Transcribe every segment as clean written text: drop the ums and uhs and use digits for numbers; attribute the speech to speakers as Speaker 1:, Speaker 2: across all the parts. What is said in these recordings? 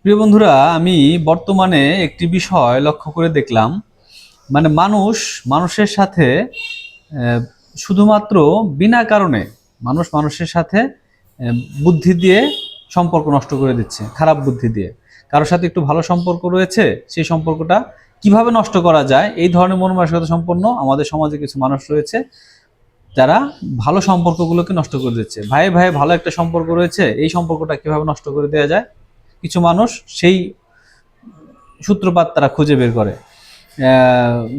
Speaker 1: প্রিয় বন্ধুরা, আমি বর্তমানে একটি বিষয় লক্ষ্য করে দেখলাম। মানে মানুষের সাথে আহ, শুধুমাত্র বিনা কারণে মানুষ মানুষের সাথে আহ, বুদ্ধি দিয়ে সম্পর্ক নষ্ট করে দিচ্ছে, খারাপ বুদ্ধি দিয়ে। কারোর সাথে একটু ভালো সম্পর্ক রয়েছে, সেই সম্পর্কটা কিভাবে নষ্ট করা যায়, এই ধরনের মন মানসিকতা সম্পন্ন আমাদের সমাজে কিছু মানুষ রয়েছে যারা ভালো সম্পর্কগুলোকে নষ্ট করে দিচ্ছে। ভাই ভাই ভালো একটা সম্পর্ক রয়েছে, এই সম্পর্কটা কিভাবে নষ্ট করে দেওয়া যায়, কিছু মানুষ সেই সূত্রপাত তারা খুঁজে বের করে।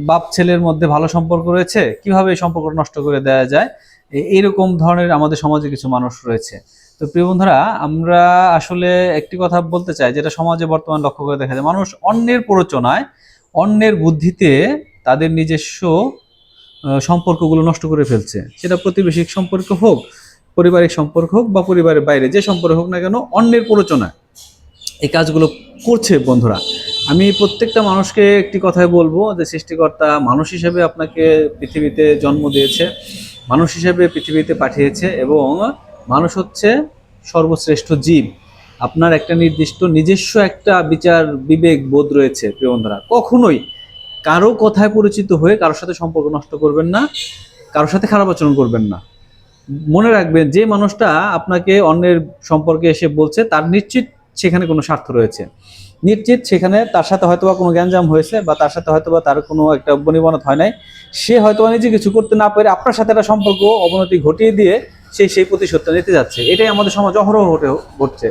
Speaker 1: বাপ ছেলের মধ্যে ভালো সম্পর্ক রয়েছে, কিভাবে এই সম্পর্ক নষ্ট করে দেওয়া যায়, এইরকম ধরনের আমাদের সমাজে কিছু মানুষ রয়েছে। তো প্রিয় বন্ধুরা, আমরা আসলে একটি কথা বলতে চাই, যেটা সমাজে বর্তমান লক্ষ্য করে দেখা যায়, মানুষ অন্যের প্ররোচনায়, অন্যের বুদ্ধিতে তাদের নিজস্ব সম্পর্কগুলো নষ্ট করে ফেলছে। সেটা প্রতিবেশী সম্পর্ক হোক, পারিবারিক সম্পর্ক হোক, বা পরিবারের বাইরে যে সম্পর্ক হোক না কেন, অন্যের প্ররোচনায় এই কাজগুলো করছে। বন্ধুরা, আমি প্রত্যেকটা মানুষকে একটি কথাই বলবো, যে সৃষ্টিকর্তা মানুষ হিসেবে আপনাকে পৃথিবীতে জন্ম দিয়েছে, মানুষ হিসেবে পৃথিবীতে পাঠিয়েছে, এবং মানুষ হচ্ছে সর্বশ্রেষ্ঠ জীব। আপনার একটা নির্দিষ্ট নিজস্ব একটা বিচার বিবেক বোধ রয়েছে। প্রিয় বন্ধুরা, কখনোই কারো কথায় পরিচিত হয়ে কারোর সাথে সম্পর্ক নষ্ট করবেন না, কারোর সাথে খারাপ আচরণ করবেন না। মনে রাখবেন, যে মানুষটা আপনাকে অন্যের সম্পর্কে এসে বলছে, তার নিশ্চিত সেখানে কোনো স্বার্থ রয়েছে, নিশ্চিত সেখানে তার সাথে হয়তোবা কোনো গ্যাঞ্জাম হয়েছে, বা তার সাথে হয়তোবা তার কোনো একটা বনিবনত হয় নাই। সে হয়তোবা নিজে কিছু করতে না পেরে আপনার সাথে একটা সম্পর্ক অবনতি ঘটিয়ে দিয়ে সেই প্রতিশোধটা নিতে যাচ্ছে। এটাই আমাদের সমাজ অহরহ ঘটছে,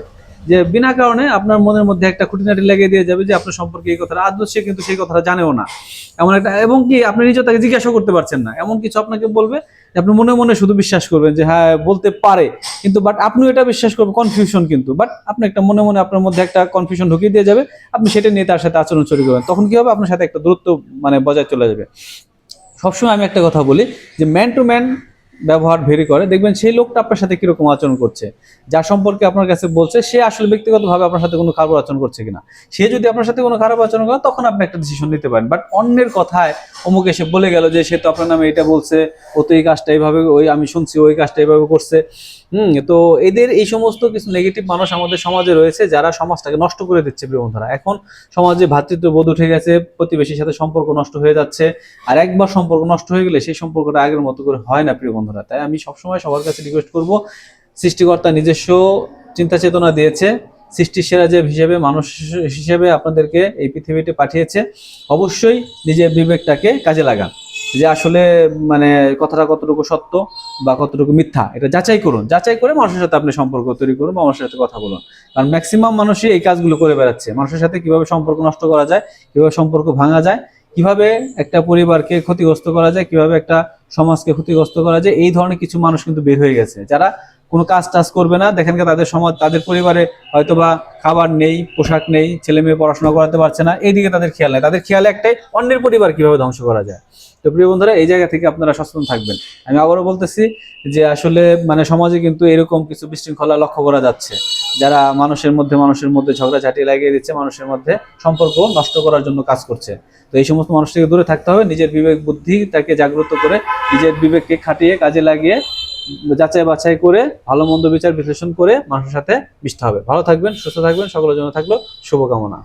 Speaker 1: যে বিনা কারণে আপনার মনের মধ্যে একটা খুঁটিনাটি লাগিয়ে দিয়ে যাবে যে আপনার সম্পর্কে এই কথাটা, আদৌ সে কিন্তু সেই কথাটা জানেও না এমন একটা, এবং কি আপনি নিজেও তাকে জিজ্ঞাসা করতে পারছেন না, এমন কিছু আপনাকে বলবে, আপনি মনে মনে শুধু বিশ্বাস করবেন যে হ্যাঁ বলতে পারে, কিন্তু বাট আপনি এটা বিশ্বাস করবেন, কনফিউশন, কিন্তু বাট আপনি একটা মনে মনে আপনার মধ্যে একটা কনফিউশন ঢুকিয়ে দিয়ে যাবে, আপনি সেটা নিয়ে তার সাথে আচরণ শুরু করবেন। তখন কি হবে, আপনার সাথে একটা দূরত্ব মানে বজায় চলে যাবে। সবসময় আমি একটা কথা বলি, যে ম্যান টু ম্যান ব্যবহার ভেরি করে। দেখবেন সেই লোকটা আপনার সাথে কিরকম আচরণ করছে, যার সম্পর্কে আপনার কাছে বলছে, সে আসলে ব্যক্তিগতভাবে আপনার সাথে কোনো খারাপ আচরণ করছে কিনা। সে যদি আপনার সাথে কোনো খারাপ আচরণ করে, তখন আপনি একটা ডিসিশন নিতে পারেন। বাট অন্যের কথায় অমুক এসে বলে গেল যে সে তো আপনার নামে এটা বলছে, ও তো এই কাজটা এইভাবে, ওই আমি শুনছি ওই কাজটা এইভাবে করছে। তো এদের এই সমস্ত কিছু নেগেটিভ মানুষ আমাদের সমাজে রয়েছে, যারা সমাজটাকে নষ্ট করে দিচ্ছে। প্রিয় বন্ধুরা, এখন সমাজে ভ্রাতৃত্ববোধ উঠে গেছে, প্রতিবেশীর সাথে সম্পর্ক নষ্ট হয়ে যাচ্ছে। আর একবার সম্পর্ক নষ্ট হয়ে গেলে সেই সম্পর্কটা আগের মতো করে হয় না। প্রিয় বন্ধুরা, তাই আমি সবসময় সবার কাছে রিকোয়েস্ট করব, সৃষ্টিকর্তা নিজস্ব চিন্তা চেতনা দিয়েছে, সৃষ্টির সেরা যে হিসেবে, মানুষ হিসেবে আপনাদেরকে এই পৃথিবীতে পাঠিয়েছে। অবশ্যই নিজের বিবেকটাকে কাজে লাগান, যে আসলে মানে কথাটা কতটুকু সত্য বা কতটুকু মিথ্যা, এটা যাচাই করুন। যাচাই করে মানুষের সাথে আপনি সম্পর্ক তৈরি করুন, বা মানুষের সাথে কথা বলুন। কারণ ম্যাক্সিমাম মানুষই এই কাজগুলো করে বেড়াচ্ছে, মানুষের সাথে কিভাবে সম্পর্ক নষ্ট করা যায়, কিভাবে সম্পর্ক ভাঙা যায়, কিভাবে একটা পরিবারকে ক্ষতিগ্রস্ত করা যায়, কিভাবে একটা সমাজকে ক্ষতিগ্রস্ত করা যায়, এই ধরনের কিছু মানুষ কিন্তু বের হয়ে গেছে, যারা কোনো কাজ টাজ করবে না। দেখেন তাদের সমাজ, তাদের পরিবারে হয়তোবা খাবার নেই, পোশাক নেই, ছেলে মেয়ে পড়াশোনা করাতে পারছে না, এইদিকে তাদের খেয়াল নেই। তাদের খেয়াল একটাই, অন্যের পরিবার কিভাবে ধ্বংস করা যায়। তো প্রিয় বন্ধুরা, এই জায়গা থেকে আপনারা সচেতন থাকবেন। আমি আবারও বলতেছি, যে আসলে মানে সমাজে কিন্তু এরকম কিছু বিশৃঙ্খলা লক্ষ্য করা যাচ্ছে, যারা মানুষের মধ্যে ঝগড়াঝাটি লাগিয়ে দিচ্ছে, মানুষের মধ্যে সম্পর্ক নষ্ট করার জন্য কাজ করছে। তো এই সমস্ত মানুষ থেকে দূরে থাকতে হবে, নিজের বিবেক বুদ্ধি তাকে জাগ্রত করে, নিজের বিবেককে খাটিয়ে কাজে লাগিয়ে, যাচাই বাছাই করে, ভালো মন্দ বিচার বিশ্লেষণ করে মানুষের সাথে মিশতে হবে। ভালো থাকবেন, সুস্থ থাকবেন, সকলের জন্য থাকলো শুভকামনা।